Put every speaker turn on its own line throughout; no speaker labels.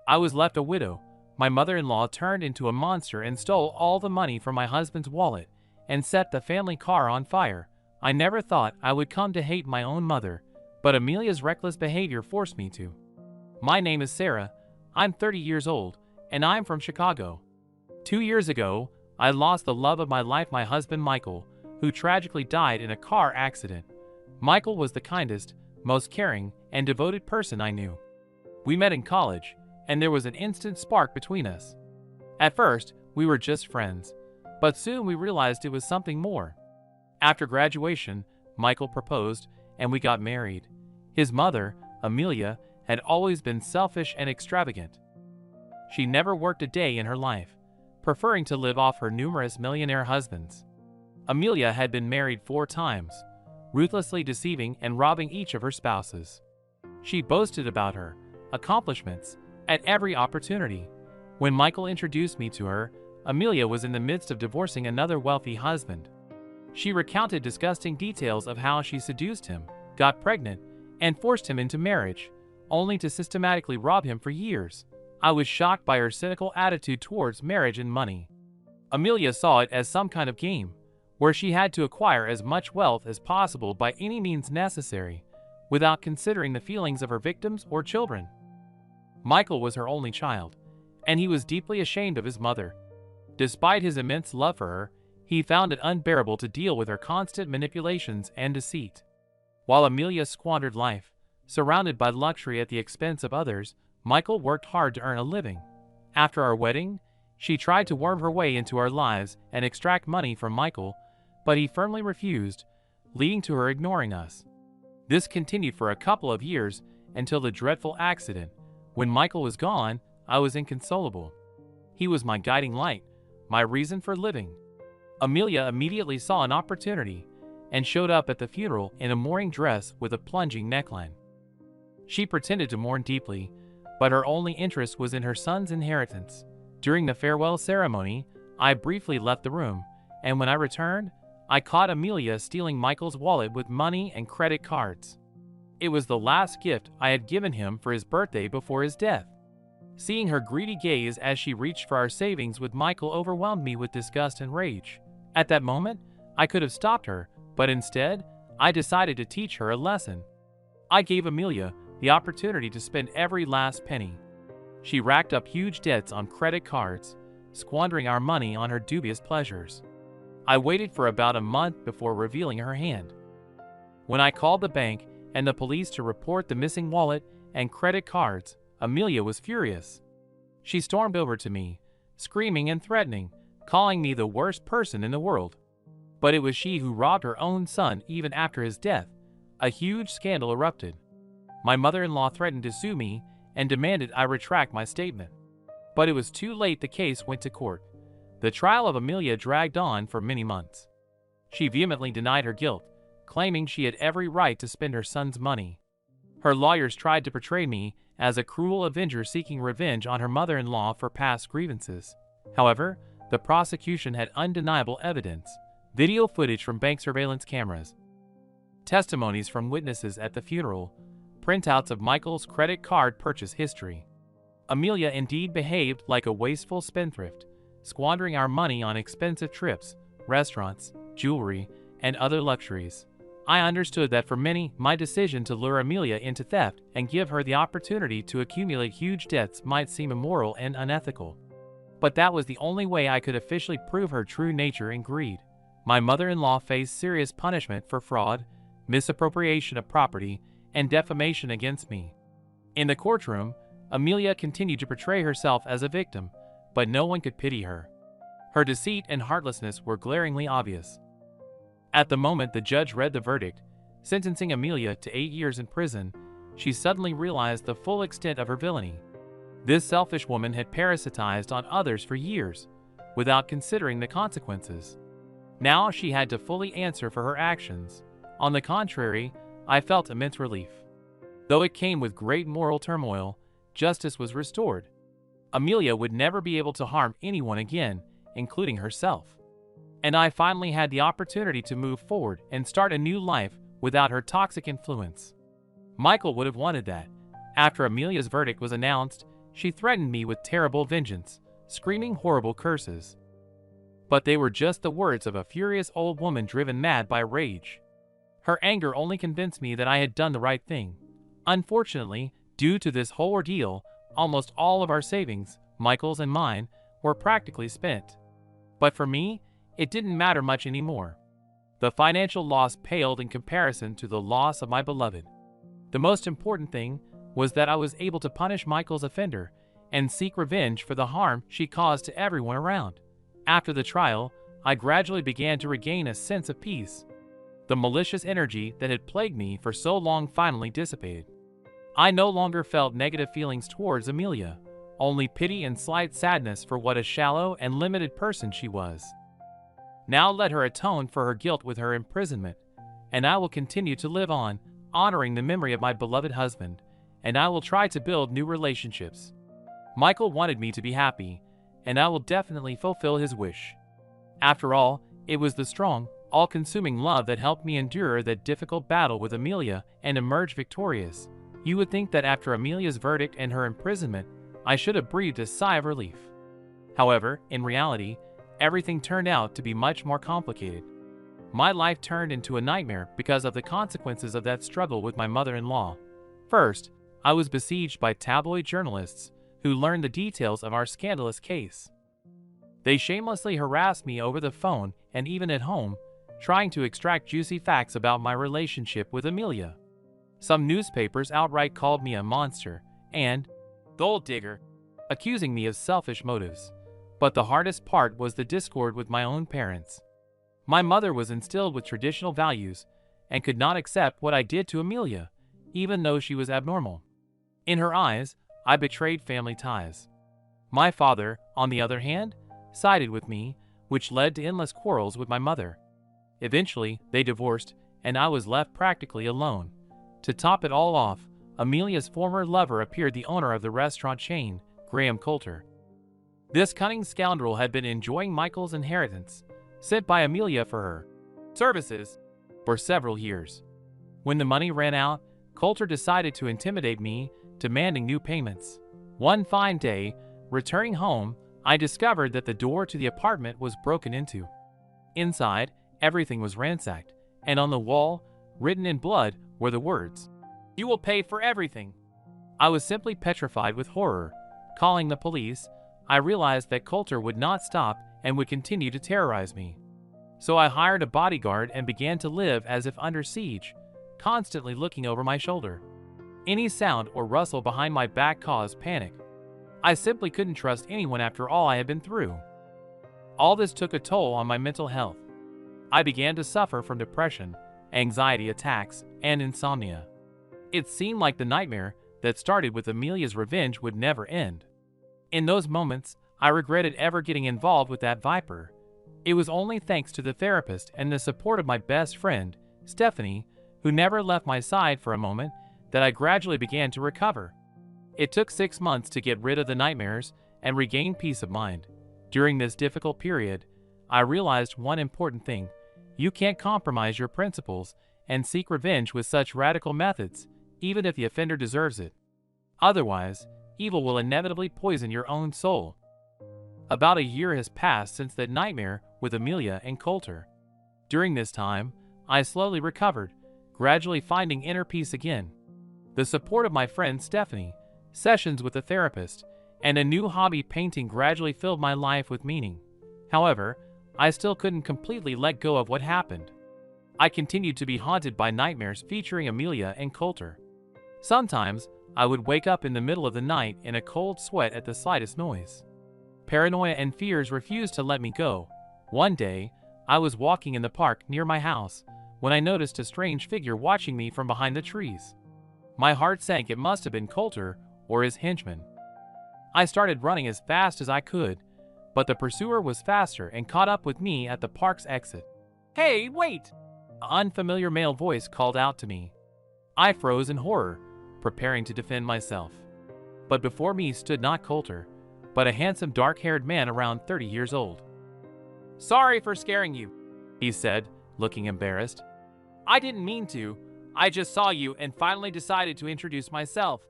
I was left a widow. My mother-in-law turned into a monster and stole all the money from my husband's wallet and set the family car on fire. I never thought I would come to hate my own mother, but Amelia's reckless behavior forced me to. My name is Sarah. I'm 30 years old, and I'm from Chicago. 2 years ago, I lost the love of my life, my husband Michael, who tragically died in a car accident. Michael was the kindest, most caring, and devoted person I knew. We met in college, and there was an instant spark between us. At first, we were just friends, but soon we realized it was something more. After graduation, Michael proposed, and we got married. His mother, Amelia, had always been selfish and extravagant. She never worked a day in her life, preferring to live off her numerous millionaire husbands. Amelia had been married 4 times, ruthlessly deceiving and robbing each of her spouses. She boasted about her accomplishments at every opportunity. When Michael introduced me to her, Amelia was in the midst of divorcing another wealthy husband. She recounted disgusting details of how she seduced him, got pregnant, and forced him into marriage, only to systematically rob him for years. I was shocked by her cynical attitude towards marriage and money. Amelia saw it as some kind of game, where she had to acquire as much wealth as possible by any means necessary, without considering the feelings of her victims or children. Michael was her only child, and he was deeply ashamed of his mother. Despite his immense love for her, he found it unbearable to deal with her constant manipulations and deceit. While Amelia squandered life, surrounded by luxury at the expense of others, Michael worked hard to earn a living. After our wedding, she tried to worm her way into our lives and extract money from Michael, but he firmly refused, leading to her ignoring us. This continued for a couple of years until the dreadful accident. When Michael was gone, I was inconsolable. He was my guiding light, my reason for living. Amelia immediately saw an opportunity and showed up at the funeral in a mourning dress with a plunging neckline. She pretended to mourn deeply, but her only interest was in her son's inheritance. During the farewell ceremony, I briefly left the room, and when I returned, I caught Amelia stealing Michael's wallet with money and credit cards. It was the last gift I had given him for his birthday before his death. Seeing her greedy gaze as she reached for our savings with Michael overwhelmed me with disgust and rage. At that moment, I could have stopped her, but instead, I decided to teach her a lesson. I gave Amelia the opportunity to spend every last penny. She racked up huge debts on credit cards, squandering our money on her dubious pleasures. I waited for about a month before revealing her hand. When I called the bank and the police to report the missing wallet and credit cards, Amelia was furious. She stormed over to me, screaming and threatening, calling me the worst person in the world. But it was she who robbed her own son even after his death. A huge scandal erupted. My mother-in-law threatened to sue me and demanded I retract my statement. But it was too late. The case went to court. The trial of Amelia dragged on for many months. She vehemently denied her guilt, claiming she had every right to spend her son's money. Her lawyers tried to portray me as a cruel avenger seeking revenge on her mother-in-law for past grievances. However, the prosecution had undeniable evidence: video footage from bank surveillance cameras, testimonies from witnesses at the funeral, printouts of Michael's credit card purchase history. Amelia indeed behaved like a wasteful spendthrift, squandering our money on expensive trips, restaurants, jewelry, and other luxuries. I understood that for many, my decision to lure Amelia into theft and give her the opportunity to accumulate huge debts might seem immoral and unethical. But that was the only way I could officially prove her true nature and greed. My mother-in-law faced serious punishment for fraud, misappropriation of property, and defamation against me. In the courtroom, Amelia continued to portray herself as a victim, but no one could pity her. Her deceit and heartlessness were glaringly obvious. At the moment the judge read the verdict, sentencing Amelia to 8 years in prison, she suddenly realized the full extent of her villainy. This selfish woman had parasitized on others for years, without considering the consequences. Now she had to fully answer for her actions. On the contrary, I felt immense relief. Though it came with great moral turmoil, justice was restored. Amelia would never be able to harm anyone again, including herself. And I finally had the opportunity to move forward and start a new life without her toxic influence. Michael would have wanted that. After Amelia's verdict was announced, She threatened me with terrible vengeance, screaming horrible curses. But they were just the words of a furious old woman driven mad by rage. Her anger only convinced me that I had done the right thing. Unfortunately, due to this whole ordeal, almost all of our savings, Michael's and mine, were practically spent. But for me, it didn't matter much anymore. The financial loss paled in comparison to the loss of my beloved. The most important thing was that I was able to punish Michael's offender and seek revenge for the harm she caused to everyone around. After the trial, I gradually began to regain a sense of peace. The malicious energy that had plagued me for so long finally dissipated. I no longer felt negative feelings towards Amelia, only pity and slight sadness for what a shallow and limited person she was. Now let her atone for her guilt with her imprisonment, and I will continue to live on, honoring the memory of my beloved husband, and I will try to build new relationships. Michael wanted me to be happy, and I will definitely fulfill his wish. After all, it was the strong, all-consuming love that helped me endure that difficult battle with Amelia and emerge victorious. You would think that after Amelia's verdict and her imprisonment, I should have breathed a sigh of relief. However, in reality, everything turned out to be much more complicated. My life turned into a nightmare because of the consequences of that struggle with my mother-in-law. First, I was besieged by tabloid journalists who learned the details of our scandalous case. They shamelessly harassed me over the phone and even at home, trying to extract juicy facts about my relationship with Amelia. Some newspapers outright called me a monster and gold digger, accusing me of selfish motives. But the hardest part was the discord with my own parents. My mother was instilled with traditional values and could not accept what I did to Amelia, even though she was abnormal. In her eyes, I betrayed family ties. My father, on the other hand, sided with me, which led to endless quarrels with my mother. Eventually, they divorced, and I was left practically alone. To top it all off, Amelia's former lover appeared, the owner of the restaurant chain, Graham Coulter. This cunning scoundrel had been enjoying Michael's inheritance, sent by Amelia for her services, for several years. When the money ran out, Coulter decided to intimidate me, demanding new payments. One fine day, returning home, I discovered that the door to the apartment was broken into. Inside, everything was ransacked, and on the wall, written in blood, were the words, "You will pay for everything." I was simply petrified with horror. Calling the police, I realized that Coulter would not stop and would continue to terrorize me. So I hired a bodyguard and began to live as if under siege, constantly looking over my shoulder. Any sound or rustle behind my back caused panic. I simply couldn't trust anyone after all I had been through. All this took a toll on my mental health. I began to suffer from depression, anxiety attacks, and insomnia. It seemed like the nightmare that started with Amelia's revenge would never end. In those moments, I regretted ever getting involved with that viper. It was only thanks to the therapist and the support of my best friend, Stephanie, who never left my side for a moment, that I gradually began to recover. It took 6 months to get rid of the nightmares and regain peace of mind. During this difficult period, I realized one important thing: you can't compromise your principles and seek revenge with such radical methods, even if the offender deserves it. Otherwise, evil will inevitably poison your own soul. About a year has passed since that nightmare with Amelia and Coulter. During this time, I slowly recovered, gradually finding inner peace again. The support of my friend Stephanie, sessions with a therapist, and a new hobby, painting, gradually filled my life with meaning. However, I still couldn't completely let go of what happened. I continued to be haunted by nightmares featuring Amelia and Coulter. Sometimes, I would wake up in the middle of the night in a cold sweat at the slightest noise. Paranoia and fears refused to let me go. One day, I was walking in the park near my house when I noticed a strange figure watching me from behind the trees. My heart sank. It must have been Coulter or his henchman. I started running as fast as I could, but the pursuer was faster and caught up with me at the park's exit. "Hey, wait!" An unfamiliar male voice called out to me. I froze in horror, preparing to defend myself. But before me stood not Coulter, but a handsome dark-haired man around 30 years old. "Sorry for scaring you," he said, looking embarrassed. "I didn't mean to. I just saw you and finally decided to introduce myself.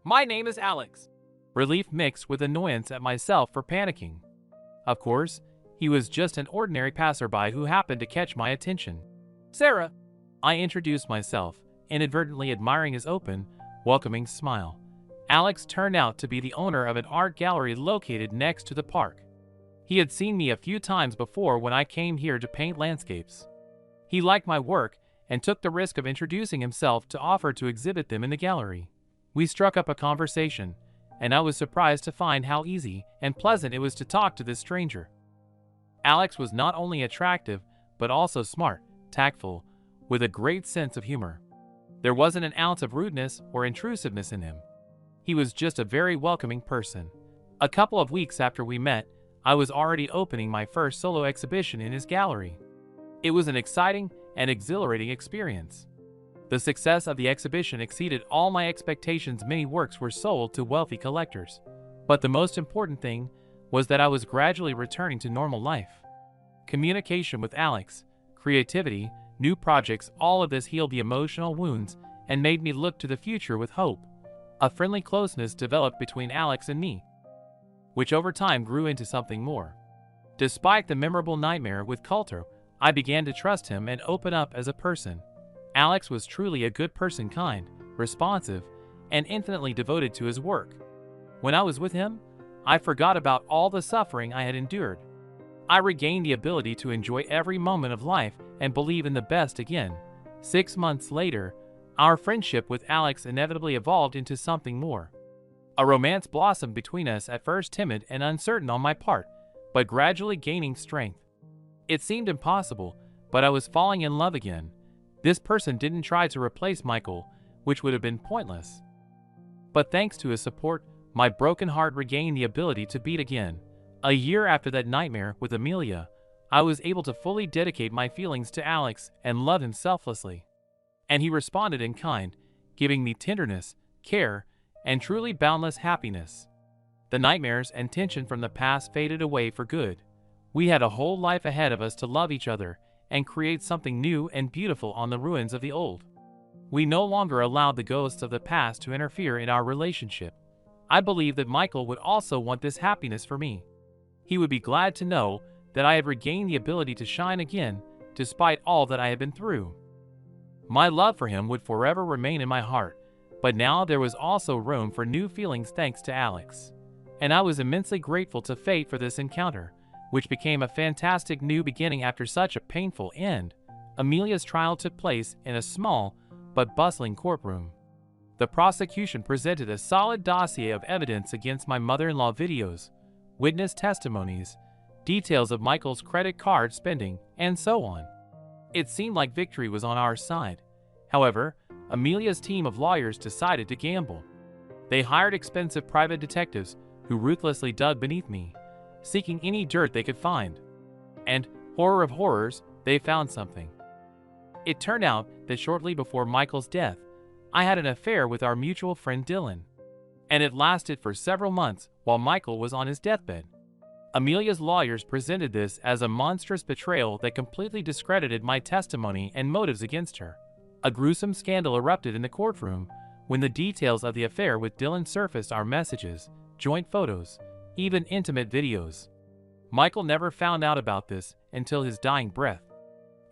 My name is Alex." relief mixed with annoyance at myself for panicking. Of course, he was just an ordinary passerby who happened to catch my attention. "Sarah," I introduced myself, inadvertently admiring his open, welcoming smile. Alex turned out to be the owner of an art gallery located next to the park. He had seen me a few times before when I came here to paint landscapes. He liked my work and took the risk of introducing himself to offer to exhibit them in the gallery. We struck up a conversation, and I was surprised to find how easy and pleasant it was to talk to this stranger. Alex was not only attractive, but also smart, tactful, with a great sense of humor. There wasn't an ounce of rudeness or intrusiveness in him. He was just a very welcoming person. A couple of weeks after we met, I was already opening my first solo exhibition in his gallery. It was an exciting and exhilarating experience. The success of the exhibition exceeded all my expectations. Many works were sold to wealthy collectors. But the most important thing was that I was gradually returning to normal life. Communication with Alex, creativity, new projects, all of this healed the emotional wounds and made me look to the future with hope. A friendly closeness developed between Alex and me, which over time grew into something more. Despite the memorable nightmare with Coulter, I began to trust him and open up as a person. Alex was truly a good person, kind, responsive, and infinitely devoted to his work. When I was with him, I forgot about all the suffering I had endured. I regained the ability to enjoy every moment of life and believe in the best again. 6 months later, our friendship with Alex inevitably evolved into something more. A romance blossomed between us, at first timid and uncertain on my part, but gradually gaining strength. It seemed impossible, but I was falling in love again. This person didn't try to replace Michael, which would have been pointless. But thanks to his support, my broken heart regained the ability to beat again. A year after that nightmare with Amelia, I was able to fully dedicate my feelings to Alex and love him selflessly. And he responded in kind, giving me tenderness, care, and truly boundless happiness. The nightmares and tension from the past faded away for good. We had a whole life ahead of us to love each other and create something new and beautiful on the ruins of the old. We no longer allowed the ghosts of the past to interfere in our relationship. I believe that Michael would also want this happiness for me. He would be glad to know that I had regained the ability to shine again, despite all that I had been through. My love for him would forever remain in my heart, but now there was also room for new feelings thanks to Alex. And I was immensely grateful to fate for this encounter, which became a fantastic new beginning after such a painful end. Amelia's trial took place in a small but bustling courtroom. The prosecution presented a solid dossier of evidence against my mother-in-law: videos, witness testimonies, details of Michael's credit card spending, and so on. It seemed like victory was on our side. However, Amelia's team of lawyers decided to gamble. They hired expensive private detectives who ruthlessly dug beneath me, seeking any dirt they could find. And, horror of horrors, they found something. It turned out that shortly before Michael's death, I had an affair with our mutual friend Dylan. And it lasted for several months while Michael was on his deathbed. Amelia's lawyers presented this as a monstrous betrayal that completely discredited my testimony and motives against her. A gruesome scandal erupted in the courtroom when the details of the affair with Dylan surfaced: our messages, joint photos, even intimate videos. Michael never found out about this until his dying breath.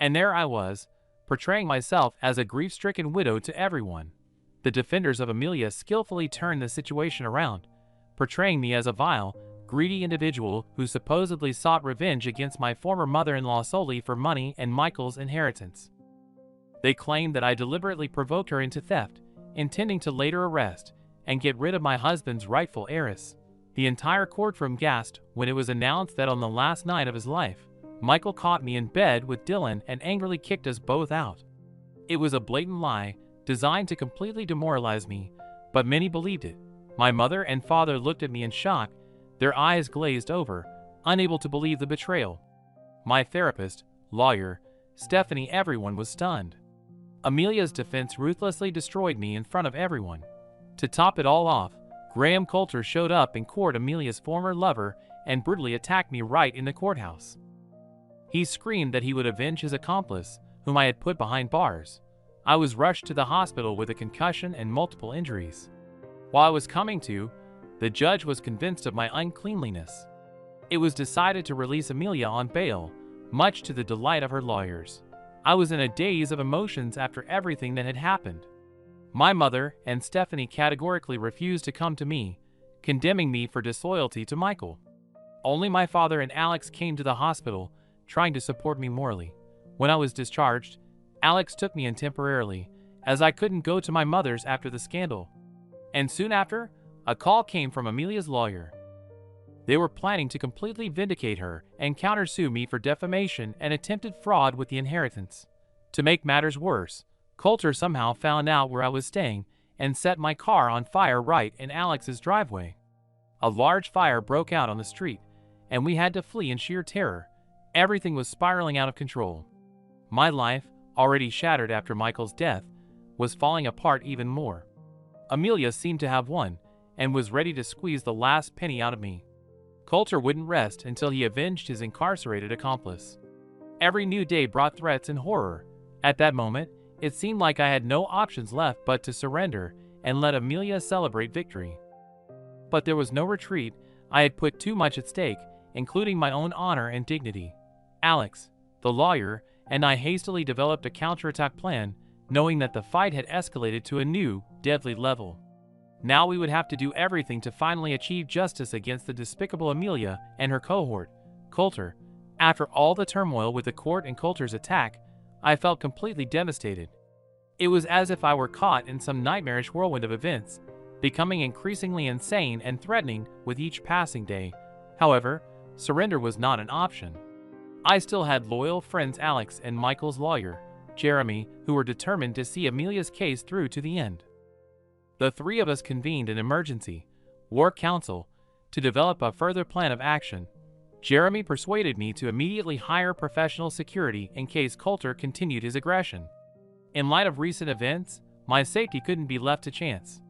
And there I was, portraying myself as a grief-stricken widow to everyone. The defenders of Amelia skillfully turned the situation around, portraying me as a vile, greedy individual who supposedly sought revenge against my former mother-in-law solely for money and Michael's inheritance. They claimed that I deliberately provoked her into theft, intending to later arrest and get rid of my husband's rightful heiress. The entire courtroom gasped when it was announced that on the last night of his life, Michael caught me in bed with Dylan and angrily kicked us both out. It was a blatant lie, designed to completely demoralize me, but many believed it. My mother and father looked at me in shock, their eyes glazed over, unable to believe the betrayal. My therapist, lawyer, Stephanie, everyone was stunned. Amelia's defense ruthlessly destroyed me in front of everyone. To top it all off, Graham Coulter showed up in court, Amelia's former lover, and brutally attacked me right in the courthouse. He screamed that he would avenge his accomplice, whom I had put behind bars. I was rushed to the hospital with a concussion and multiple injuries. While I was coming to, The judge was convinced of my uncleanliness. It was decided to release Amelia on bail, much to the delight of her lawyers. I was in a daze of emotions after everything that had happened. My mother and Stephanie categorically refused to come to me, condemning me for disloyalty to Michael. Only my father and Alex came to the hospital, trying to support me morally. When I was discharged, Alex took me in temporarily, as I couldn't go to my mother's after the scandal. And soon after, a call came from Amelia's lawyer. They were planning to completely vindicate her and countersue me for defamation and attempted fraud with the inheritance. To make matters worse, Coulter somehow found out where I was staying and set my car on fire right in Alex's driveway. A large fire broke out on the street, and we had to flee in sheer terror. Everything was spiraling out of control. My life, already shattered after Michael's death, was falling apart even more. Amelia seemed to have won, and was ready to squeeze the last penny out of me. Coulter wouldn't rest until he avenged his incarcerated accomplice. Every new day brought threats and horror. At that moment, it seemed like I had no options left but to surrender and let Amelia celebrate victory. But there was no retreat. I had put too much at stake, including my own honor and dignity. Alex, the lawyer, and I hastily developed a counterattack plan, knowing that the fight had escalated to a new, deadly level. Now we would have to do everything to finally achieve justice against the despicable Amelia and her cohort, Coulter. After all the turmoil with the court and Coulter's attack, I felt completely devastated. It was as if I were caught in some nightmarish whirlwind of events, becoming increasingly insane and threatening with each passing day. However, surrender was not an option. I still had loyal friends Alex and Michael's lawyer, Jeremy, who were determined to see Amelia's case through to the end. The three of us convened an emergency work council to develop a further plan of action. Jeremy persuaded me to immediately hire professional security in case Coulter continued his aggression. In light of recent events, my safety couldn't be left to chance.